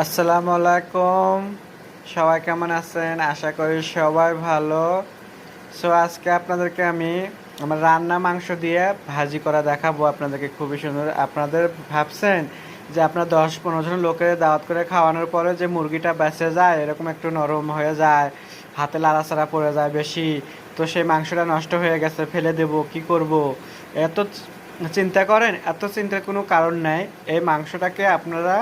আসসালামু আলাইকুম। সবাই কেমন আছেন? আশা করি সবাই ভালো। আজকে আপনাদেরকে আমি আমার রান্না মাংস দিয়ে ভাজি করা দেখাবো আপনাদেরকে, খুবই সুন্দর। আপনাদের ভাবছেন যে আপনার 10-15 জন লোকের দাওয়াত করে খাওয়ানোর পরে যে মুরগিটা বেঁচে যায়, এরকম একটু নরম হয়ে যায়, হাতে লাড়াচাড়া পড়ে যায় বেশি, তো সেই মাংসটা নষ্ট হয়ে গেছে, ফেলে দেব, কি করব, এত চিন্তা করেন? এত চিন্তার কোনো কারণ নাই। এই মাংসটাকে আপনারা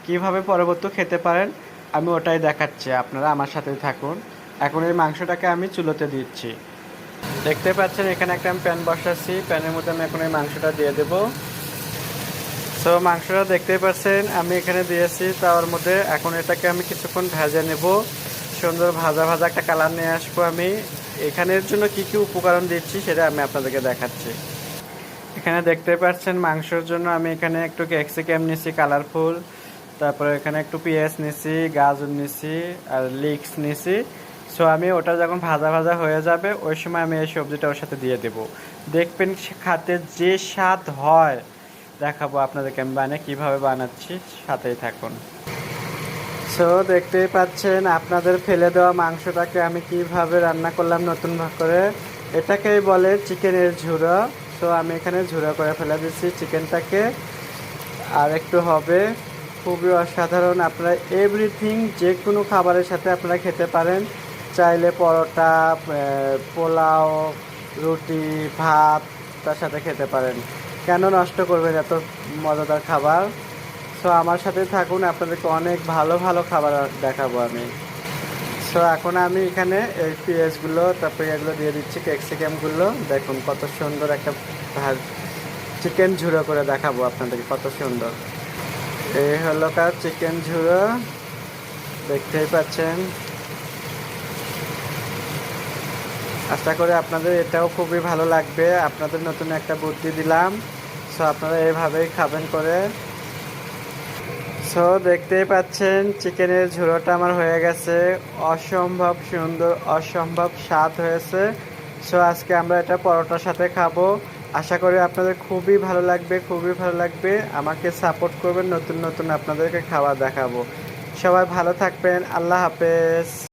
কিভাবে পরবর্তী খেতে পারেন আমি ওটাই দেখাচ্ছি, আপনারা আমার সাথেই থাকুন। এখন এই মাংসটাকে আমি চুলোতে দিচ্ছি। দেখতে পাচ্ছেন এখানে একটা আমি প্যান বসাচ্ছি, প্যানের মধ্যে আমি এখন এই মাংসটা দিয়ে দেবো। মাংসটা দেখতেই পাচ্ছেন আমি এখানে দিয়েছি তাওয়ার মধ্যে। এখন এটাকে আমি কিছুক্ষণ ভেজে নেব, সুন্দর ভাজা ভাজা একটা কালার নিয়ে আসবো আমি। এখানের জন্য কি কি উপকরণ দিচ্ছি সেটা আমি আপনাদেরকে দেখাচ্ছি। এখানে দেখতে পাচ্ছেন মাংসের জন্য আমি এখানে একটু ক্যাপসিকাম নিছি কালারফুল, তারপরে এখানে একটু পেঁয়াজ নিছি, গাজর নিছি আর লিক্স নিছি। আমি ওটা যখন ভাজা ভাজা হয়ে যাবে ওই সময় আমি এই সবজিটা ওর সাথে দিয়ে দেবো। দেখবেন খাতে যে স্বাদ হয়, দেখাবো আপনাদেরকে আমি কীভাবে বানাচ্ছি, সাথেই থাকুন। দেখতেই পাচ্ছেন আপনাদের ফেলে দেওয়া মাংসটাকে আমি কিভাবে রান্না করলাম নতুন করে। এটাকেই বলে চিকেনের ঝুড়ো। আমি এখানে ঝুড়ো করে ফেলে দিচ্ছি চিকেনটাকে। আর একটু হবে, খুবই অসাধারণ। আপনারা এভরিথিং যে কোনো খাবারের সাথে আপনারা খেতে পারেন, চাইলে পরোটা, পোলাও, রুটি, ভাত তার সাথে খেতে পারেন। কেন নষ্ট করবেন এত মজাদার খাবার? আমার সাথে থাকুন, আপনাদেরকে অনেক ভালো ভালো খাবার দেখাবো আমি। এখন আমি এখানে এই পেঁয়াজগুলো, তারপরে এগুলো দিয়ে দিচ্ছি, ক্যাপসিকামগুলো। দেখুন কত সুন্দর একটা চিকেন ঝুড়ো করে দেখাবো আপনাদেরকে, কত সুন্দর। এই হলো চিকেন ঝুড়ো, দেখতেই পাচ্ছেন। আশা করি আপনাদের এটাও খুবই ভালো লাগবে। আপনাদের নতুন একটা বুদ্ধি দিলাম। আপনারা এইভাবেই খাবেন করে। দেখতেই পাচ্ছেন চিকেনের ঝুড়োটা আমার হয়ে গেছে, অসম্ভব সুন্দর, অসম্ভব স্বাদ হয়েছে। আজকে আমরা এটা পরোটার সাথে খাবো। আশা করি আপনাদের খুবই ভালো লাগবে, খুবই ভালো লাগবে। আমাকে সাপোর্ট করবেন, নতুন নতুন আপনাদেরকে খাবার দেখাবো। সবাই ভালো থাকবেন, আল্লাহ হাফেজ।